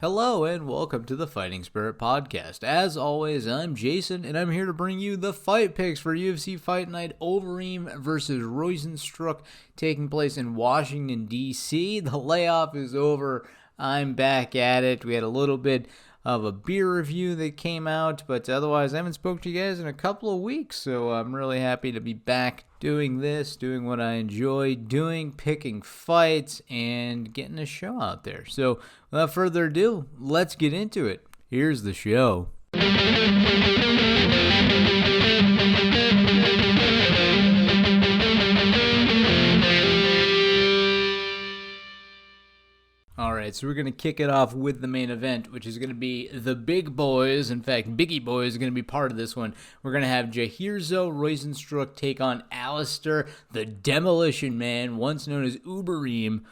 Hello and welcome to the Fighting Spirit Podcast. As always, I'm Jason and I'm here to bring you the fight picks for UFC Fight Night Overeem versus Rozenstruik taking place in Washington, D.C. The layoff is over. I'm back at it. We had a little bit of a beer review that came out, but otherwise I haven't spoke to you guys in a couple of weeks, so I'm really happy to be back doing this, doing what I enjoy doing, picking fights, and getting a show out there. So without further ado, let's get into it. Here's the show. Alright, so we're going to kick it off with the main event, which is going to be the big boys. In fact, Biggie Boy is going to be part of this one. We're going to have Jairzo Rozenstruik take on Alistair, the Demolition Man, once known as Overeem,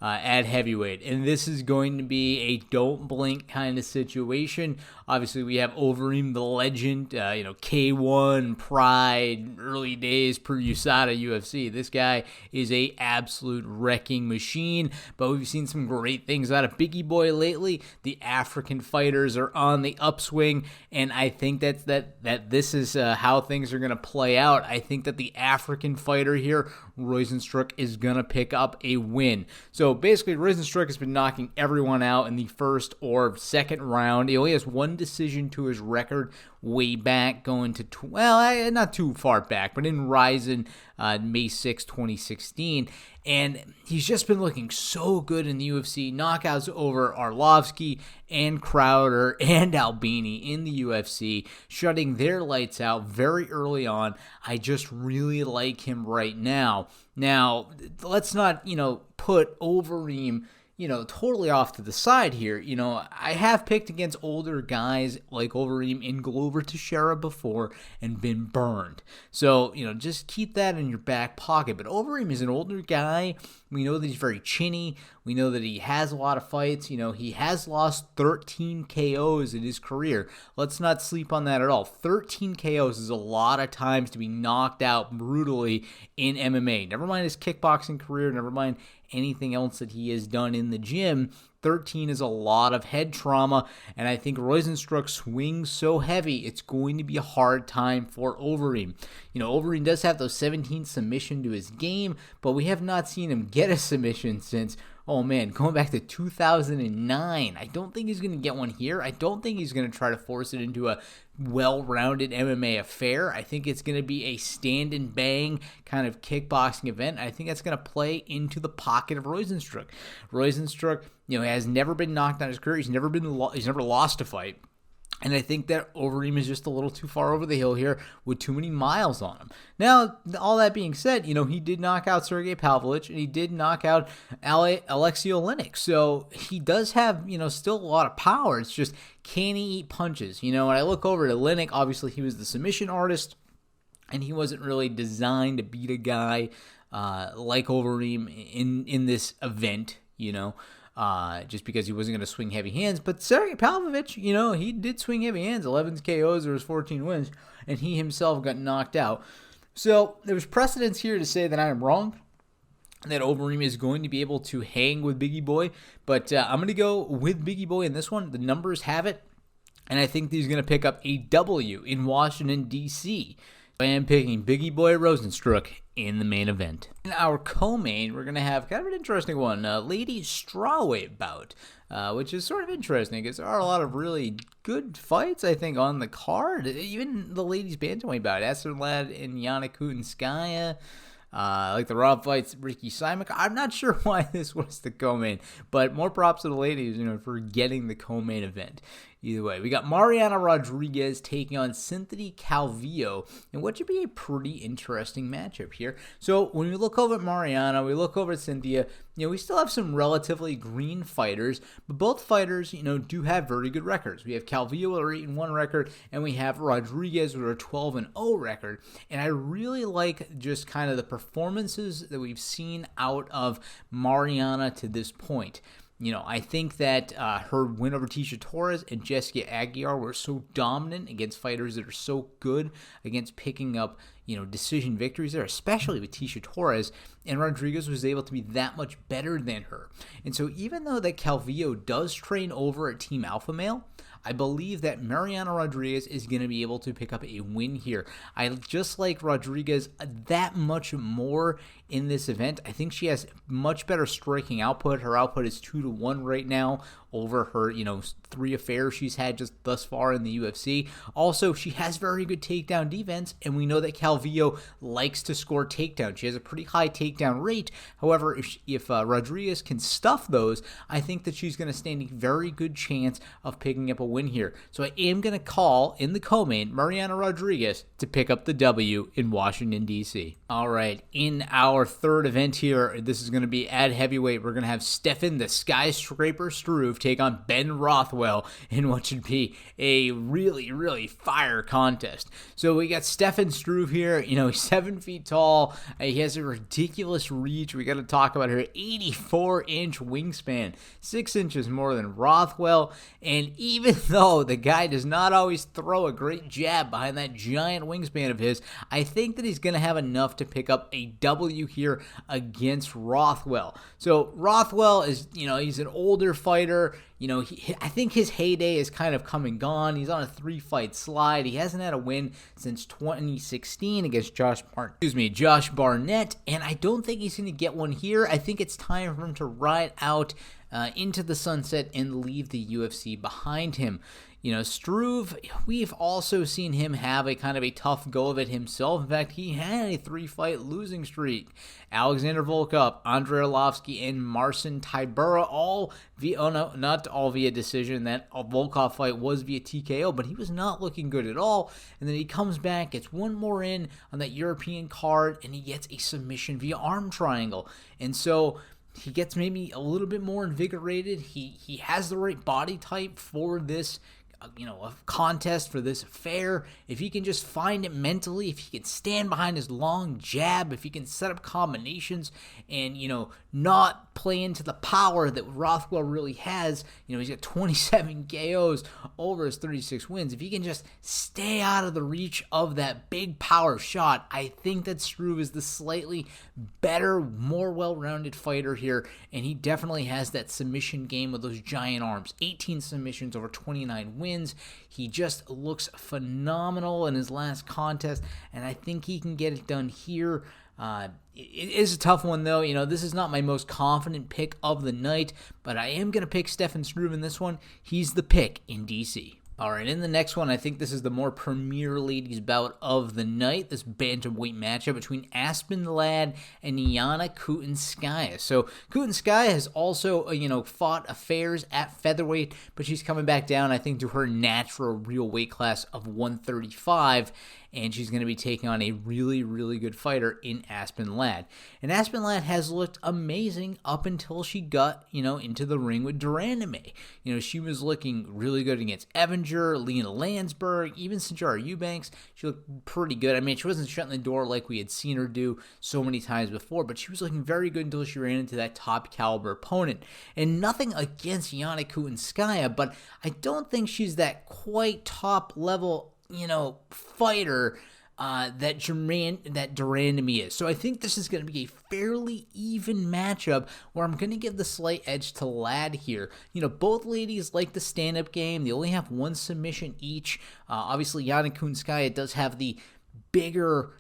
at heavyweight. And this is going to be a don't blink kind of situation. Obviously, we have Overeem, the legend, K1, Pride, early days per USADA UFC. This guy is a absolute wrecking machine, but we've seen some great things out of Biggie Boy lately. The African fighters are on the upswing, and I think that this is how things are going to play out. I think that the African fighter here, Rozenstruik, is going to pick up a win. So basically, Rozenstruik has been knocking everyone out in the first or second round. He only has one decision to his record way back, going to, not too far back, but in Rizin, May 6, 2016. And he's just been looking so good in the UFC. Knockouts over Arlovsky and Crowder and Albini in the UFC, shutting their lights out very early on. I just really like him right now. Now, let's not, put Overeem, totally off to the side here. I have picked against older guys like Overeem in Glover Teixeira before and been burned. So, just keep that in your back pocket. But Overeem is an older guy. We know that he's very chinny. We know that he has a lot of fights. He has lost 13 KOs in his career. Let's not sleep on that at all. 13 KOs is a lot of times to be knocked out brutally in MMA. Never mind his kickboxing career. Never mind anything else that he has done in the gym. 13 is a lot of head trauma, and I think Rozenstruik swings so heavy, it's going to be a hard time for Overeem. Overeem does have those 17 submission to his game, but we have not seen him get a submission since, going back to 2009. I don't think he's going to get one here. I don't think he's going to try to force it into a well-rounded MMA affair. I think it's going to be a stand and bang kind of kickboxing event. I think that's going to play into the pocket of Rozenstruik. Rozenstruik, has never been knocked out in his career. He's never lost a fight. And I think that Overeem is just a little too far over the hill here with too many miles on him. Now, all that being said, he did knock out Sergey Pavlovich and he did knock out Alexei Oleinik. So he does have, still a lot of power. It's just, can he eat punches? When I look over at Oleinik, obviously he was the submission artist and he wasn't really designed to beat a guy like Overeem in this event, just because he wasn't going to swing heavy hands. But Sergey Pavlovich, he did swing heavy hands, 11 KOs or his 14 wins, and he himself got knocked out. So there's precedence here to say that I am wrong, that Overeem is going to be able to hang with Biggie Boy, but I'm going to go with Biggie Boy in this one. The numbers have it, and I think he's going to pick up a W in Washington, D.C. I am picking Biggie Boy Rozenstruik in the main event. In our co-main, we're going to have kind of an interesting one, ladies strawweight bout, which is sort of interesting because there are a lot of really good fights, I think, on the card. Even the ladies bantamweight bout, Esther Ladd and Yana Kutinskaya. Like the Rob fights, Ricky Simek. I'm not sure why this was the co-main, but more props to the ladies, for getting the co-main event. Either way, we got Mariana Rodriguez taking on Cynthia Calvillo, and what should be a pretty interesting matchup here. So when we look over at Mariana, we look over at Cynthia, we still have some relatively green fighters, but both fighters, do have very good records. We have Calvillo with a 8-1 record, and we have Rodriguez with a 12-0 record, and I really like just kind of the performances that we've seen out of Mariana to this point. I think that her win over Tisha Torres and Jessica Aguiar were so dominant against fighters that are so good against picking up, decision victories there, especially with Tecia Torres, and Rodriguez was able to be that much better than her. And so even though that Calvillo does train over at Team Alpha Male, I believe that Mariana Rodriguez is going to be able to pick up a win here. I just like Rodriguez that much more in this event. I think she has much better striking output. Her output is 2-1 right now over her, 3 affairs she's had just thus far in the UFC. Also, she has very good takedown defense, and we know that Calvillo likes to score takedowns. She has a pretty high takedown rate. However, if Rodriguez can stuff those, I think that she's going to stand a very good chance of picking up a win here. So I am going to call in the co-main Mariana Rodriguez to pick up the W in Washington, D.C. All right, in our third event here, this is going to be at heavyweight. We're going to have Stefan the Skyscraper Struve take on Ben Rothwell in what should be a really, really fire contest. So we got Stefan Struve here. He's 7 feet tall. He has a ridiculous reach. We got to talk about her 84-inch wingspan, 6 inches more than Rothwell. And even though the guy does not always throw a great jab behind that giant wingspan of his, I think that he's going to have enough to pick up a W here against Rothwell. So Rothwell is, he's an older fighter. I think his heyday is kind of come and gone. He's on a 3-fight slide. He hasn't had a win since 2016 against Josh Barnett, and I don't think he's going to get one here. I think it's time for him to ride out into the sunset and leave the UFC behind him. Struve, we've also seen him have a kind of a tough go of it himself. In fact, he had a 3-fight losing streak. Alexander Volkov, Andrei Arlovski, and Marcin Tybura not all via decision. That Volkov fight was via TKO, but he was not looking good at all. And then he comes back, gets one more in on that European card, and he gets a submission via arm triangle. And so he gets maybe a little bit more invigorated. He has the right body type for this a contest, for this affair. If he can just find it mentally, if he can stand behind his long jab, if he can set up combinations and, not play into the power that Rothwell really has. He's got 27 KOs over his 36 wins. If he can just stay out of the reach of that big power shot, I think that Struve is the slightly better, more well-rounded fighter here, and he definitely has that submission game with those giant arms. 18 submissions over 29 wins. He just looks phenomenal in his last contest, and I think he can get it done here. It is a tough one, though. This is not my most confident pick of the night, but I am going to pick Stefan Struve in this one. He's the pick in DC. All right, in the next one, I think this is the more premier ladies bout of the night, this bantamweight matchup between Aspen Ladd and Yana Kutinskaya. So Kutinskaya has also, fought affairs at featherweight, but she's coming back down, I think, to her natural real weight class of 135, and she's going to be taking on a really, really good fighter in Aspen Ladd. And Aspen Ladd has looked amazing up until she got, into the ring with de Randamie. She was looking really good against Evinger, Lena Landsberg, even Sijara Eubanks. She looked pretty good. I mean, she wasn't shutting the door like we had seen her do so many times before, but she was looking very good until she ran into that top caliber opponent. And nothing against Yana Kutinskaya, but I don't think she's that quite top level fighter that de Randamie is. So I think this is going to be a fairly even matchup where I'm going to give the slight edge to Ladd here. Both ladies like the stand-up game. They only have one submission each. Obviously, Yana Kutinskaya does have the bigger,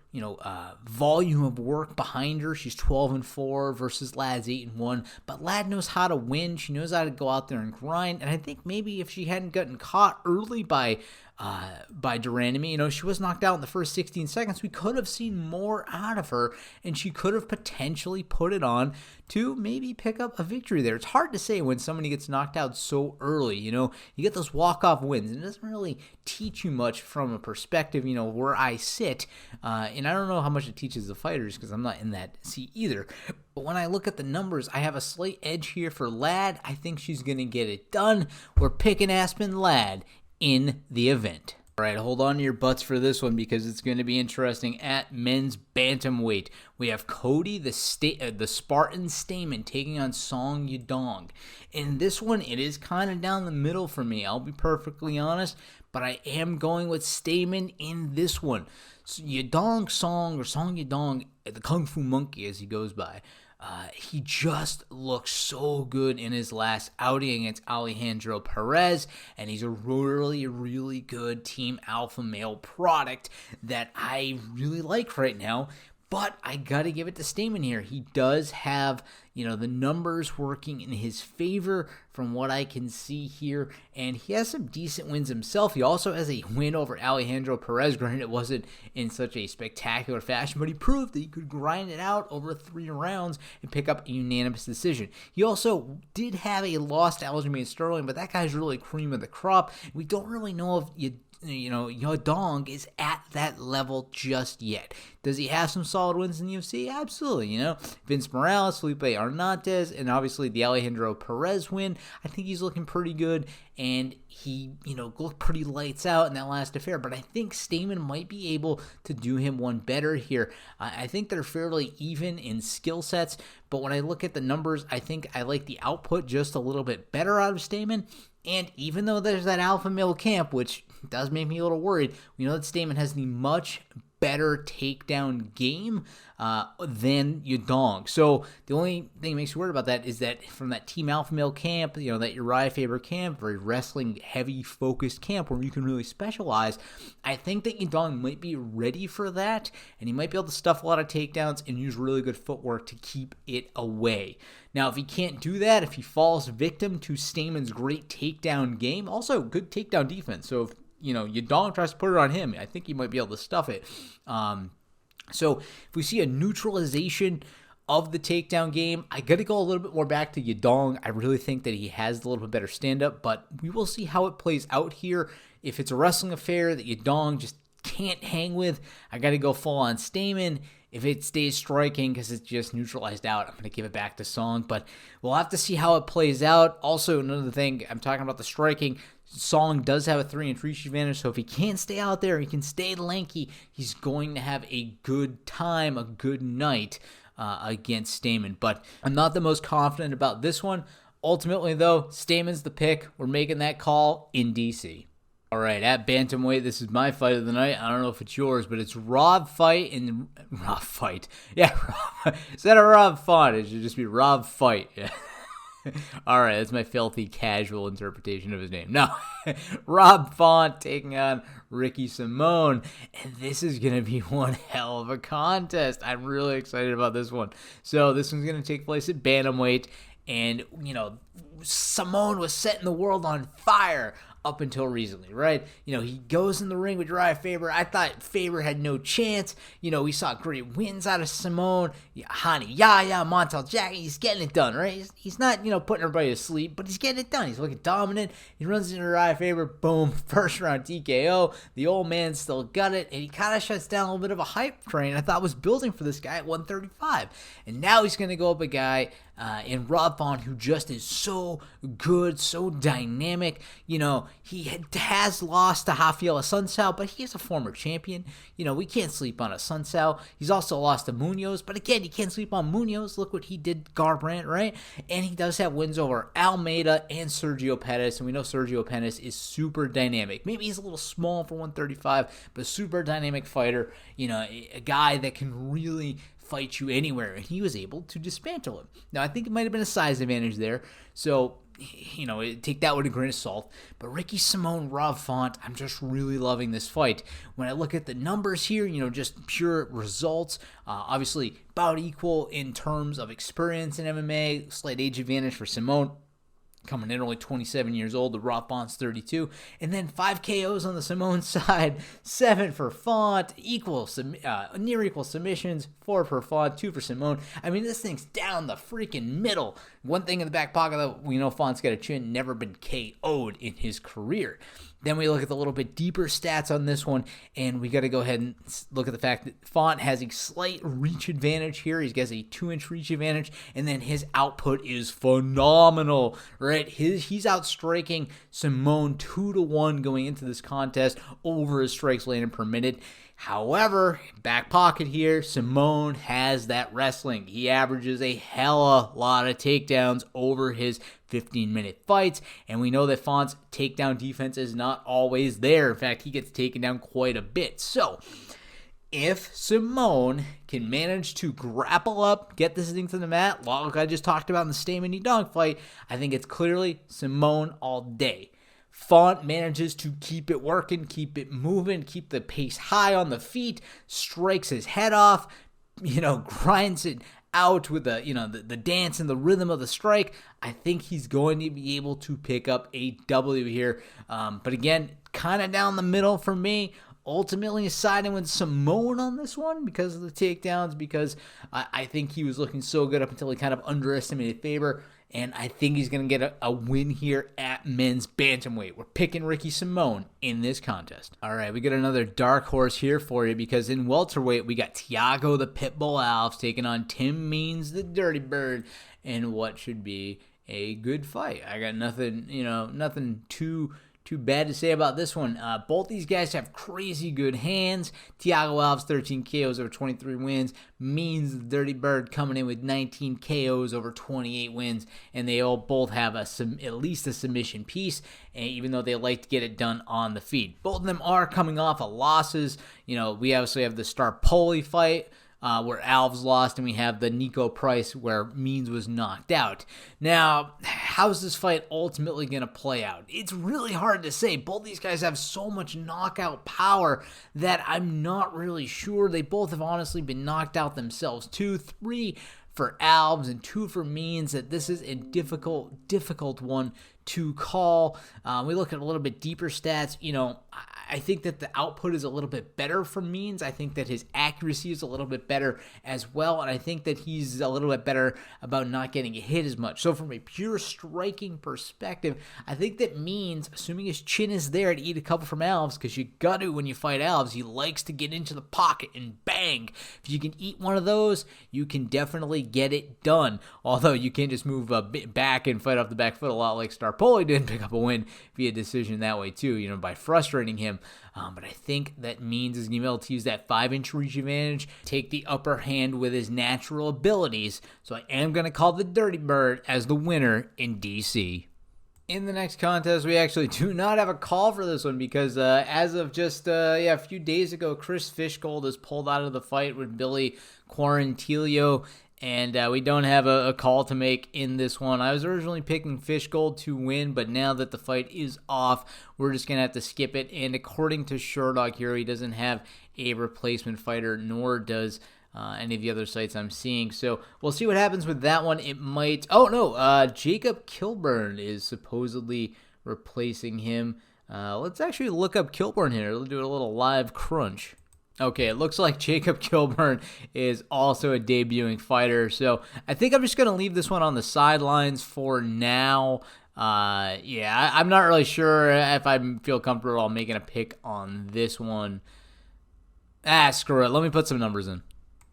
volume of work behind her. She's 12-4 versus Ladd's 8-1, but Ladd knows how to win. She knows how to go out there and grind, and I think maybe if she hadn't gotten caught early by de Randamie, she was knocked out in the first 16 seconds, we could have seen more out of her, and she could have potentially put it on to maybe pick up a victory there. It's hard to say when somebody gets knocked out so early. You get those walk-off wins, and it doesn't really teach you much from a perspective, where I sit, and I don't know how much it teaches the fighters because I'm not in that seat either. But when I look at the numbers, I have a slight edge here for Ladd. I think she's going to get it done. We're picking Aspen Ladd in the event. All right, hold on to your butts for this one because it's going to be interesting. At men's bantamweight, we have Cody the Spartan Stamen taking on Song Yadong. In this one, it is kind of down the middle for me. I'll be perfectly honest, but I am going with Stamen in this one. So Song Yadong, the Kung Fu Monkey as he goes by. He just looks so good in his last outing against Alejandro Perez, and he's a really, really good team alpha male product that I really like right now. But I got to give it to Stamen here. He does have, the numbers working in his favor from what I can see here. And he has some decent wins himself. He also has a win over Alejandro Perez. Granted, it wasn't in such a spectacular fashion, but he proved that he could grind it out over 3 rounds and pick up a unanimous decision. He also did have a loss to Aljamain Sterling, but that guy's really cream of the crop. We don't really know if Yadong is at that level just yet. Does he have some solid wins in the UFC? Absolutely. Vince Morales, Felipe Arnaiz, and obviously the Alejandro Perez win. I think he's looking pretty good, and he, looked pretty lights out in that last affair. But I think Stamen might be able to do him one better here. I think they're fairly even in skill sets, but when I look at the numbers, I think I like the output just a little bit better out of Stamen. And even though there's that alpha male camp, which does make me a little worried, we know that Stamen has the much better takedown game than Yadong. So the only thing that makes me worried about that is that from that team alpha male camp, that Uriah Faber camp, very wrestling heavy focused camp where you can really specialize, I think that Yadong might be ready for that, and he might be able to stuff a lot of takedowns and use really good footwork to keep it away. Now, if he can't do that, if he falls victim to Stamen's great takedown game, also good takedown defense. So if Yadong tries to put it on him, I think he might be able to stuff it. So if we see a neutralization of the takedown game, I got to go a little bit more back to Yadong. I really think that he has a little bit better stand-up, but we will see how it plays out here. If it's a wrestling affair that Yadong just can't hang with, I got to go full on Stamen. If it stays striking because it's just neutralized out, I'm going to give it back to Song, but we'll have to see how it plays out. Also, another thing, I'm talking about the striking. Song does have a 3-inch reach advantage, so if he can't stay out there, he can stay lanky, he's going to have a good time, a good night against Stamen. But I'm not the most confident about this one. Ultimately, though, Stamen's the pick. We're making that call in DC. All right, at bantamweight, this is my fight of the night. I don't know if it's yours, but it's Rob Fight and Rob Fight. Yeah, instead of Rob Font, it should just be Rob Fight. Yeah. All right, that's my filthy casual interpretation of his name. No, Rob Font taking on Ricky Simón, and this is going to be one hell of a contest. I'm really excited about this one. So this one's going to take place at bantamweight, and, Simón was setting the world on fire up until recently, right? He goes in the ring with Uriah Faber. I thought Faber had no chance. We saw great wins out of Simón. Hani Yahya, Montel Jack, he's getting it done, right? He's not, putting everybody to sleep, but he's getting it done. He's looking dominant. He runs into Uriah Faber, boom, first round TKO. The old man still got it, and he kind of shuts down a little bit of a hype train I thought was building for this guy at 135. And now he's going to go up a guy in Rob Font, who just is so good, so dynamic. He has lost to Rafael Assunção, but he is a former champion. We can't sleep on Assunção. He's also lost to Munoz, but again, you can't sleep on Munoz. Look what he did, Garbrandt, right? And he does have wins over Almeida and Sergio Pettis, and we know Sergio Pettis is super dynamic. Maybe he's a little small for 135, but super dynamic fighter. A guy that can really fight you anywhere, and he was able to dismantle him. Now, I think it might have been a size advantage there, so, take that with a grain of salt. But Ricky Simón, Rob Font, I'm just really loving this fight. When I look at the numbers here, just pure results, obviously about equal in terms of experience in MMA, slight age advantage for Simón, coming in only 27 years old. The Rob Font's 32. And then 5 KOs on the Simón side, 7 for Font, near equal submissions, 4 for Font, 2 for Simón. I mean, this thing's down the freaking middle. One thing in the back pocket that we know Font's got a chin, never been KO'd in his career. Then we look at the little bit deeper stats on this one, and we got to go ahead and look at the fact that Font has a slight reach advantage here. He has a 2-inch reach advantage, and then his output is phenomenal, right? He's outstriking Simone 2-1 going into this contest over his strikes landed per minute. However, back pocket here, Simone has that wrestling. He averages a hella lot of takedowns over his 15-minute fights, and we know that Font's takedown defense is not always there. In fact, he gets taken down quite a bit. So, if Simone can manage to grapple up, get this thing to the mat, like I just talked about in the Stay Mini Dog fight, I think it's clearly Simone all day. Font manages to keep it working, keep it moving, keep the pace high on the feet, strikes his head off, grinds it out with the dance and the rhythm of the strike. I think he's going to be able to pick up a W here. But again, kind of down the middle for me. Ultimately siding with Simone on this one because of the takedowns, because I think he was looking so good up until he kind of underestimated Faber. And I think he's going to get a win here at men's bantamweight. We're picking Ricky Simone in this contest. All right, we got another dark horse here for you, because in welterweight, we got Thiago the Pitbull Alves taking on Tim Means the Dirty Bird in what should be a good fight. I got nothing too bad to say about this one. Both these guys have crazy good hands. Thiago Alves, 13 KOs over 23 wins. Means the Dirty Bird coming in with 19 KOs over 28 wins. And they all both have at least a submission piece, even though they like to get it done on the feet. Both of them are coming off of losses. We obviously have the Starpoli fight, where Alves lost, and we have the Nico Price where Means was knocked out. Now, how's this fight ultimately going to play out? It's really hard to say. Both these guys have so much knockout power that I'm not really sure. They both have honestly been knocked out themselves. 2-3 for Alves and 2 for Means, that this is a difficult one to call. We look at a little bit deeper stats. I think that the output is a little bit better for Means. I think that his accuracy is a little bit better as well, and I think that he's a little bit better about not getting hit as much. So from a pure striking perspective, I think that Means, assuming his chin is there, to eat a couple from Alves, because you got to when you fight Alves. He likes to get into the pocket and bang. If you can eat one of those, you can definitely get it done. Although you can't just move a bit back and fight off the back foot a lot like Starpoli did, pick up a win via decision that way too, by frustrating him. But I think that Means is going to be able to use that 5-inch reach advantage, take the upper hand with his natural abilities. So I am going to call the Dirty Bird as the winner in DC. In the next contest, we actually do not have a call for this one, because as of just a few days ago, Chris Fishgold is pulled out of the fight with Billy Quarantillo. And we don't have a call to make in this one. I was originally picking Fishgold to win, but now that the fight is off, we're just going to have to skip it. And according to Sherdog here, he doesn't have a replacement fighter, nor does any of the other sites I'm seeing. So we'll see what happens with that one. It might... Jacob Kilburn is supposedly replacing him. Let's actually look up Kilburn here. We'll do a little live crunch. Okay, it looks like Jacob Kilburn is also a debuting fighter, so I think I'm just going to leave this one on the sidelines for now. I'm not really sure if I feel comfortable making a pick on this one. Screw it. Let me put some numbers in.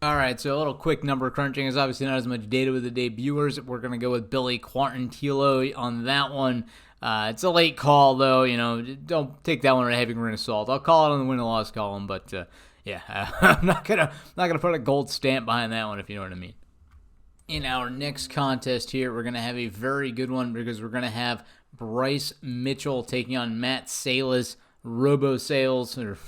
All right, so a little quick number crunching. There's obviously not as much data with the debuters. We're going to go with Billy Quarantillo on that one. It's a late call, though. Don't take that one with a heavy grain of salt. I'll call it on the win and loss column, but... I'm not gonna put a gold stamp behind that one, if you know what I mean. In our next contest here, we're gonna have a very good one, because we're gonna have Bryce Mitchell taking on Matt Salas, Robo Sales, or whatever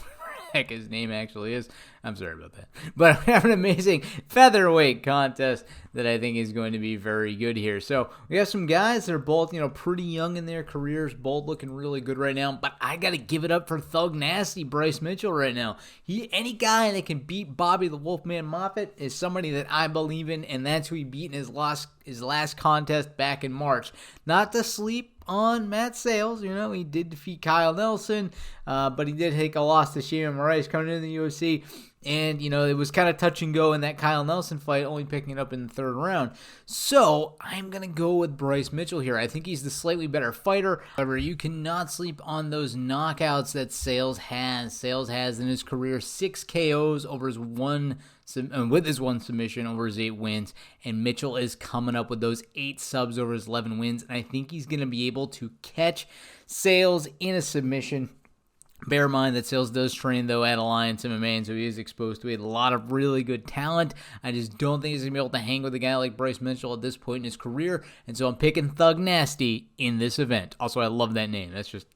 the heck his name actually is. I'm sorry about that. But we have an amazing featherweight contest that I think is going to be very good here. So we have some guys that are both, pretty young in their careers, both looking really good right now. But I got to give it up for Thug Nasty Bryce Mitchell right now. Any guy that can beat Bobby the Wolfman Moffitt is somebody that I believe in, and that's who he beat in his last contest back in March. Not to sleep on Matt Sales, he did defeat Kyle Nelson, but he did take a loss to Shayman Moraes coming into the UFC. And, it was kind of touch and go in that Kyle Nelson fight, only picking it up in the third round. So I'm going to go with Bryce Mitchell here. I think he's the slightly better fighter. However, you cannot sleep on those knockouts that Sales has. Sales has in his career 6 KOs over his with his 1 submission over his 8 wins. And Mitchell is coming up with those 8 subs over his 11 wins. And I think he's going to be able to catch Sales in a submission. Bear in mind that Sales does train, though, at Alliance MMA, and so he is exposed to a lot of really good talent. I just don't think he's going to be able to hang with a guy like Bryce Mitchell at this point in his career, and so I'm picking Thug Nasty in this event. Also, I love that name. That's just,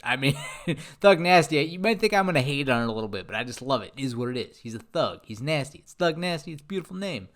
Thug Nasty, you might think I'm going to hate on it a little bit, but I just love it. It is what it is. He's a thug. He's nasty. It's Thug Nasty. It's a beautiful name.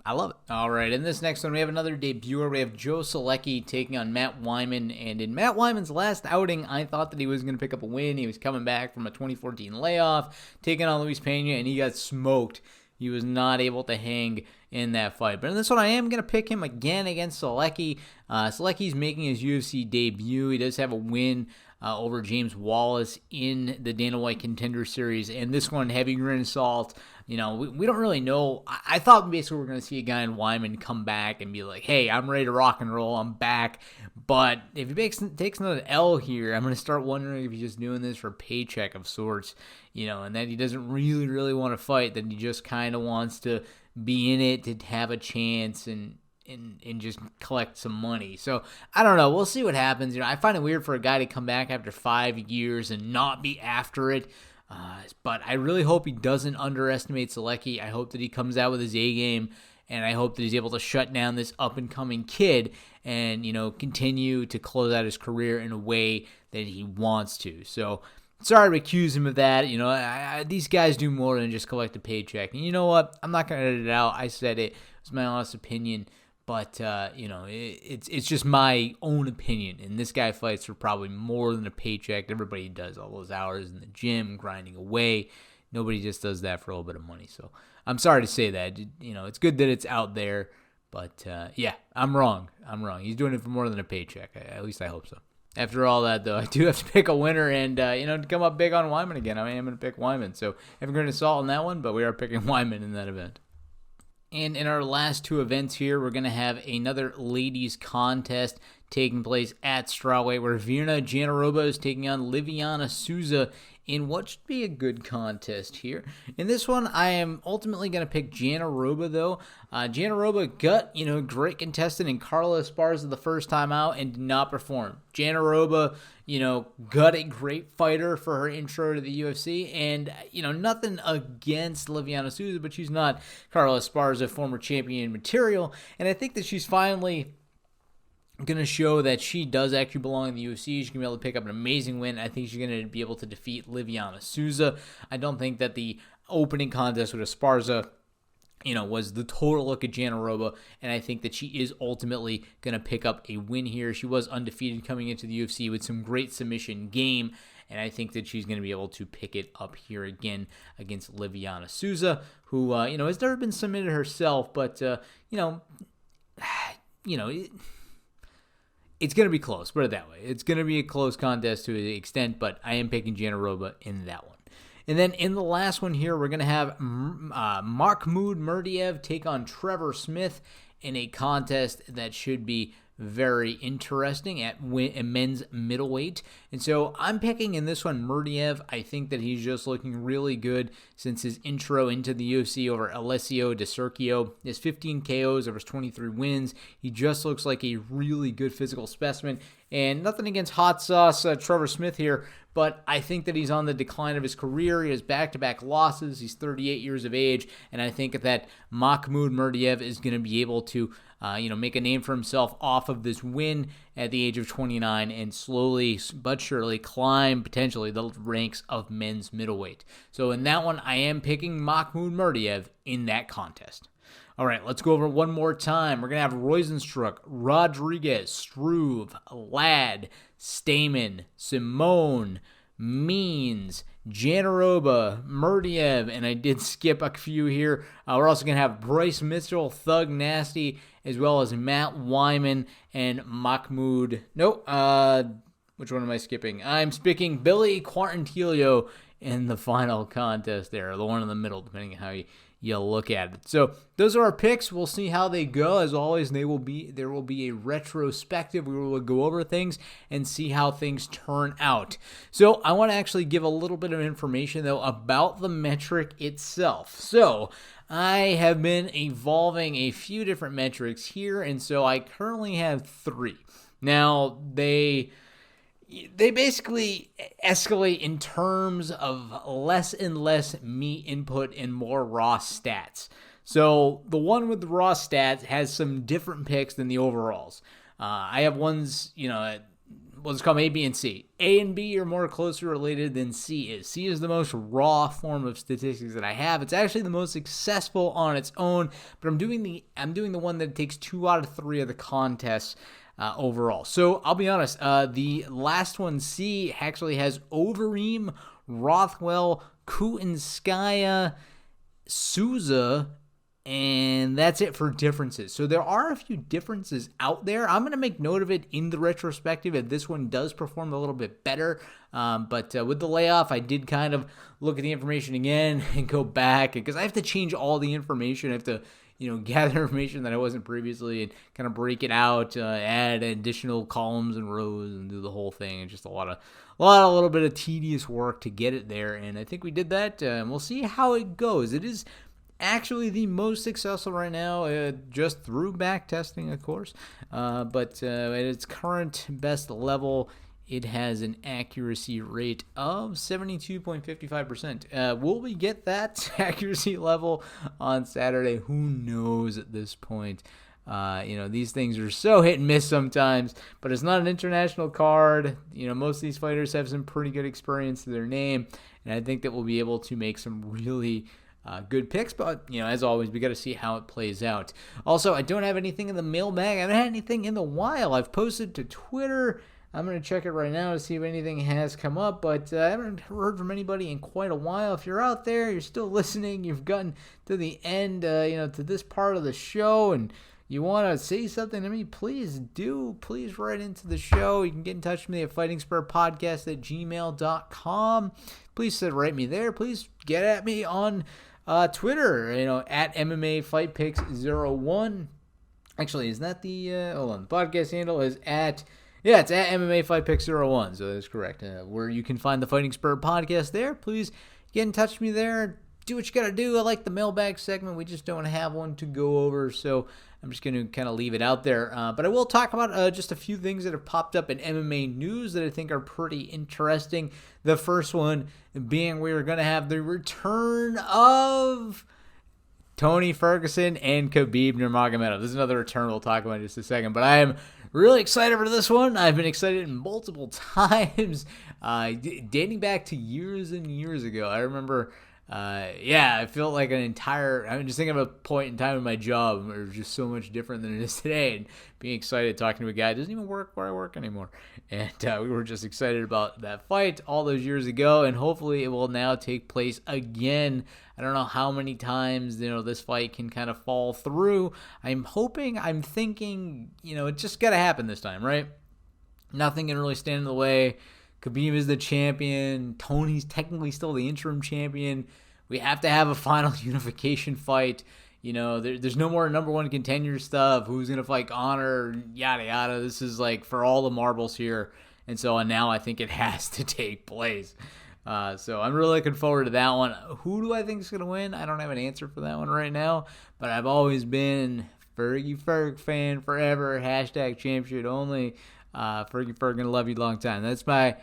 I love it. All right, in this next one, we have another debuter. We have Joe Solecki taking on Matt Wyman. And in Matt Wyman's last outing, I thought that he was going to pick up a win. He was coming back from a 2014 layoff, taking on Luis Pena, and he got smoked. He was not able to hang in that fight. But in this one, I am going to pick him again against Solecki. Solecki's making his UFC debut. He does have a win over James Wallace in the Dana White Contender Series. And this one, heavy grain of salt. We don't really know. I thought basically we're going to see a guy in Wyman come back and be like, hey, I'm ready to rock and roll. I'm back. But if he takes another L here, I'm going to start wondering if he's just doing this for a paycheck of sorts, and that he doesn't really, really want to fight, that he just kind of wants to be in it to have a chance and just collect some money. So I don't know. We'll see what happens. I find it weird for a guy to come back after 5 years and not be after it. But I really hope he doesn't underestimate Solecki. I hope that he comes out with his A game, and I hope that he's able to shut down this up-and-coming kid and, continue to close out his career in a way that he wants to. So sorry to accuse him of that. These guys do more than just collect a paycheck. And you know what? I'm not going to edit it out. I said it. It's my honest opinion. But, it's just my own opinion. And this guy fights for probably more than a paycheck. Everybody does all those hours in the gym, grinding away. Nobody just does that for a little bit of money. So I'm sorry to say that. It's good that it's out there. But, yeah, I'm wrong. He's doing it for more than a paycheck. At least I hope so. After all that, though, I do have to pick a winner and, to come up big on Wyman again. I am going to pick Wyman. So I haven't grain of salt on that one, but we are picking Wyman in that event. And in our last 2 events here, we're going to have another ladies contest taking place at strawweight, where Virna Jandiroba is taking on Liviana Souza in what should be a good contest here. In this one, I am ultimately going to pick Jandiroba, though. Jandiroba got, great contestant in Carla Esparza the first time out and did not perform. Jandiroba, got a great fighter for her intro to the UFC, and, nothing against Liviana Souza, but she's not Carla Esparza, former champion material, and I think that she's finally going to show that she does actually belong in the UFC. She's going to be able to pick up an amazing win. I think she's going to be able to defeat Liviana Souza. I don't think that the opening contest with Esparza, was the total look at Jandiroba, and I think that she is ultimately going to pick up a win here. She was undefeated coming into the UFC with some great submission game, and I think that she's going to be able to pick it up here again against Liviana Souza, who, has never been submitted herself, but, it's going to be close, put it that way. It's going to be a close contest to an extent, but I am picking Jandiroba in that one. And then in the last one here, we're going to have Mahmoud Murdiev take on Trevor Smith in a contest that should be very interesting at men's middleweight. And so I'm picking in this one Murdiev. I think that he's just looking really good since his intro into the UFC over Alessio Di Sergio. He has 15 KOs over his 23 wins. He just looks like a really good physical specimen. And nothing against hot sauce Trevor Smith here, but I think that he's on the decline of his career. He has back-to-back losses. He's 38 years of age, and I think that Mahmoud Murdiev is going to be able to make a name for himself off of this win at the age of 29 and slowly but surely climb potentially the ranks of men's middleweight. So in that one, I am picking Mahmoud Murdiev in that contest. All right, let's go over it one more time. We're going to have Rozenstruik, Rodriguez, Struve, Ladd, Stamen, Simone, Means, Jandiroba, Murdiev, and I did skip a few here. We're also going to have Bryce Mitchell, Thug Nasty, as well as Matt Wyman and Mahmoud. Nope, which one am I skipping? I'm picking Billy Quarantillo in the final contest there, or the one in the middle, depending on how you look at it. So those are our picks. We'll see how they go. As always, there will be a retrospective. We will go over things and see how things turn out. So I want to actually give a little bit of information, though, about the metric itself. So I have been evolving a few different metrics here, and so I currently have 3. Now, they basically escalate in terms of less and less meat input and more raw stats. So the one with the raw stats has some different picks than the overalls. I have ones, what's called A, B, and C. A and B are more closely related than C is. C is the most raw form of statistics that I have. It's actually the most successful on its own, but I'm doing the one that takes 2 out of 3 of the contests overall. So I'll be honest, the last one, C, actually has Overeem, Rothwell, Kutinskaya, Souza, and that's it for differences. So there are a few differences out there. I'm going to make note of it in the retrospective if this one does perform a little bit better. But with the layoff, I did kind of look at the information again and go back, because I have to change all the information. I have to gather information that I wasn't previously and kind of break it out, add additional columns and rows and do the whole thing. It's just a little bit of tedious work to get it there. And I think we did that. And we'll see how it goes. It is actually the most successful right now, just through back testing, of course. But at its current best level, it has an accuracy rate of 72.55%. Will we get that accuracy level on Saturday? Who knows at this point? These things are so hit and miss sometimes, but it's not an international card. Most of these fighters have some pretty good experience to their name, and I think that we'll be able to make some really good picks, but as always, we got to see how it plays out. Also, I don't have anything in the mailbag. I haven't had anything in a while. I've posted to Twitter. I'm going to check it right now to see if anything has come up, but I haven't heard from anybody in quite a while. If you're out there, you're still listening, you've gotten to the end, to this part of the show, and you want to say something to me, please do. Please write into the show. You can get in touch with me at fightingspiritpodcast@gmail.com. Please write me there. Please get at me on Twitter, at MMA Fight Picks 01. Actually, is that the, the podcast handle is it's at MMA Fight Pick 01, so that's correct. Where you can find the Fighting Spirit podcast there. Please get in touch with me there. Do what you got to do. I like the mailbag segment. We just don't have one to go over, so I'm just going to kind of leave it out there. But I will talk about just a few things that have popped up in MMA news that I think are pretty interesting. The first one being we're going to have the return of Tony Ferguson and Khabib Nurmagomedov. This is another return we'll talk about in just a second, but I am really excited for this one. I've been excited multiple times, dating back to years and years ago. I remember, I felt like I'm just thinking of a point in time in my job where it was just so much different than it is today, and being excited talking to a guy who doesn't even work where I work anymore. And we were just excited about that fight all those years ago, and hopefully it will now take place again. I don't know how many times, this fight can kind of fall through. I'm thinking, it just got to happen this time, right? Nothing can really stand in the way. Khabib is the champion. Tony's technically still the interim champion. We have to have a final unification fight. There's no more number one contender stuff. Who's going to fight Conor? Yada, yada. This is like for all the marbles here. And so now I think it has to take place. So I'm really looking forward to that one. Who do I think is going to win? I don't have an answer for that one right now, but I've always been Fergie Ferg fan forever. #championship only. Fergie Ferg gonna love you long time. That's my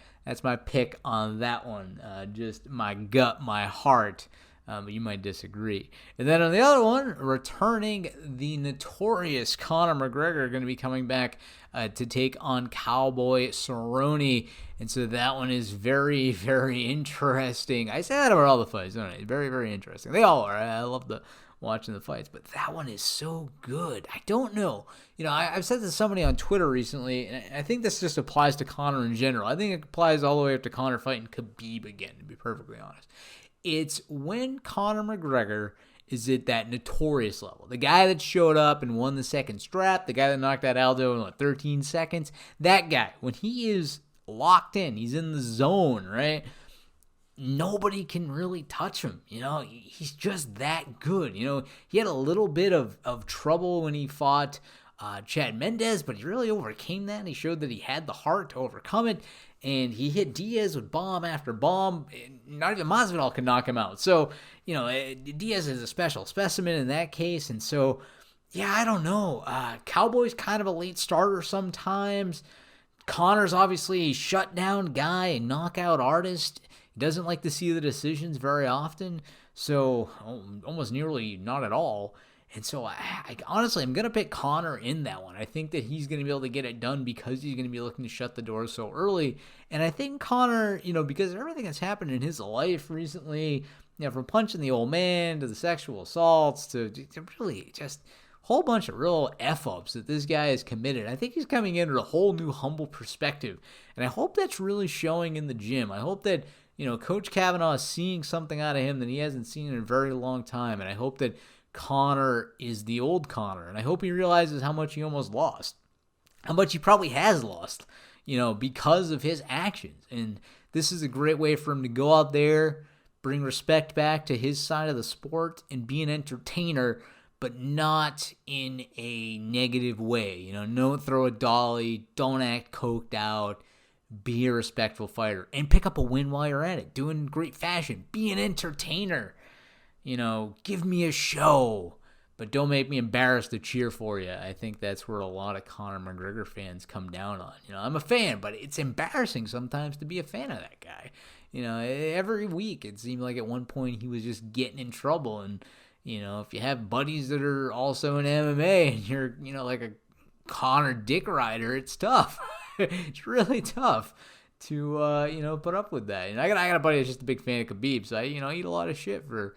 pick on that one. Just my gut, my heart. But you might disagree. And then on the other one, returning the notorious Conor McGregor, going to be coming back to take on Cowboy Cerrone. And so that one is very, very interesting. I say that about all the fights, don't I? Very, very interesting. They all are. I love watching the fights, but that one is so good. I don't know. I've said to somebody on Twitter recently, and I think this just applies to Conor in general. I think it applies all the way up to Conor fighting Khabib again, to be perfectly honest. It's when Conor McGregor is at that notorious level. The guy that showed up and won the second strap, the guy that knocked out Aldo in 13 seconds, that guy, when he is locked in, he's in the zone, right? nobody can really touch him. He's just that good. He had a little bit of trouble when he fought Chad Mendes, but he really overcame that, and he showed that he had the heart to overcome it, and he hit Diaz with bomb after bomb. Not even Masvidal could knock him out. So, Diaz is a special specimen in that case, and so, yeah, I don't know. Cowboy's kind of a late starter sometimes. Conor's obviously a shutdown guy, a knockout artist. He doesn't like to see the decisions very often, so almost nearly not at all. And so, I honestly, I'm going to pick Conor in that one. I think that he's going to be able to get it done because he's going to be looking to shut the door so early. And I think Conor, because of everything that's happened in his life recently, from punching the old man to the sexual assaults to really just a whole bunch of real F-ups that this guy has committed. I think he's coming in with a whole new humble perspective. And I hope that's really showing in the gym. I hope that, Coach Kavanaugh is seeing something out of him that he hasn't seen in a very long time. And I hope that Conor is the old Conor, and I hope he realizes how much he almost lost, how much he probably has lost, because of his actions. And this is a great way for him to go out there, bring respect back to his side of the sport, and be an entertainer, but not in a negative way. Don't throw a dolly, don't act coked out, be a respectful fighter, and pick up a win while you're at it. Do it in great fashion. Be an entertainer. Give me a show, but don't make me embarrassed to cheer for you. I think that's where a lot of Conor McGregor fans come down on. I'm a fan, but it's embarrassing sometimes to be a fan of that guy. Every week it seemed like at one point he was just getting in trouble. And, if you have buddies that are also in MMA and you're, like a Conor dick rider, it's tough. It's really tough to, put up with that. And I got a buddy that's just a big fan of Khabib, so I, eat a lot of shit for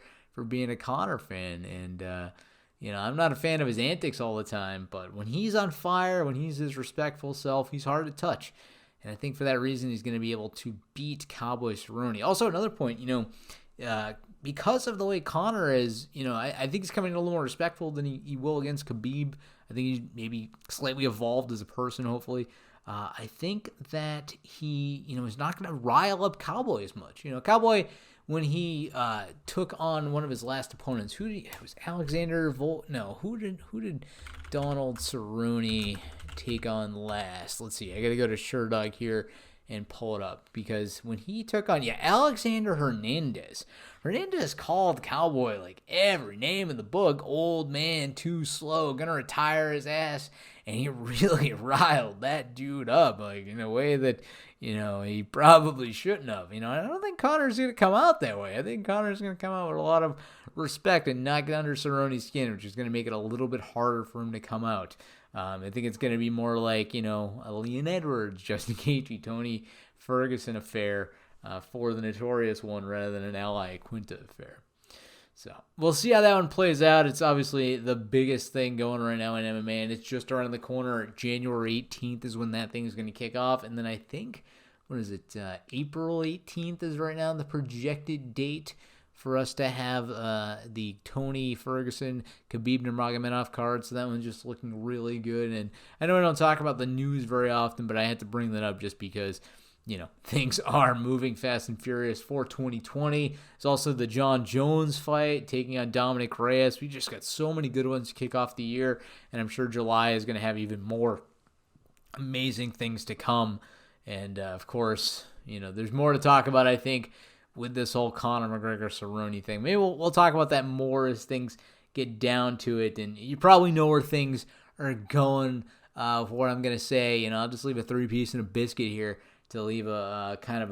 being a Conor fan. And, I'm not a fan of his antics all the time, but when he's on fire, when he's his respectful self, he's hard to touch. And I think for that reason, he's going to be able to beat Cowboy Cerrone. Also, another point, because of the way Conor is, I think he's coming in a little more respectful than he will against Khabib. I think he's maybe slightly evolved as a person, hopefully. I think that he, is not going to rile up Cowboy as much. Cowboy, when he took on one of his last opponents, who did Donald Cerrone take on last? Let's see. I got to go to Sherdog here and pull it up, because when he took on Alexander Hernandez called Cowboy like every name in the book. Old man, too slow, gonna retire his ass. And he really riled that dude up, like in a way that, he probably shouldn't have. I don't think Conor's going to come out that way. I think Conor's going to come out with a lot of respect and not get under Cerrone's skin, which is going to make it a little bit harder for him to come out. I think it's going to be more like, a Leon Edwards, Justin Gaethje, Tony Ferguson affair for the notorious one rather than an Ally Quinta affair. So we'll see how that one plays out. It's obviously the biggest thing going right now in MMA, and it's just around the corner. January 18th is when that thing is going to kick off. And then I think, April 18th is right now the projected date for us to have the Tony Ferguson, Khabib Nurmagomedov card. So that one's just looking really good. And I know I don't talk about the news very often, but I had to bring that up just because things are moving fast and furious for 2020. There's also the John Jones fight taking on Dominic Reyes. We just got so many good ones to kick off the year, and I'm sure July is going to have even more amazing things to come. And, of course, there's more to talk about, I think, with this whole Conor McGregor-Cerrone thing. Maybe we'll talk about that more as things get down to it, and you probably know where things are going for what I'm going to say. I'll just leave a 3-piece and a biscuit here to leave a kind of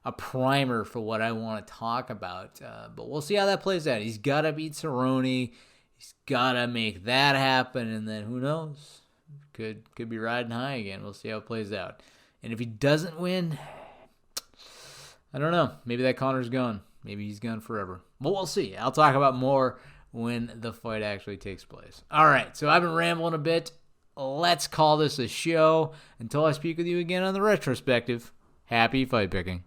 a primer for what I want to talk about. But we'll see how that plays out. He's got to beat Cerrone. He's got to make that happen. And then who knows? Could be riding high again. We'll see how it plays out. And if he doesn't win, I don't know. Maybe that Conor's gone. Maybe he's gone forever. But we'll see. I'll talk about more when the fight actually takes place. All right. So I've been rambling a bit. Let's call this a show. Until I speak with you again on the retrospective, happy fight picking.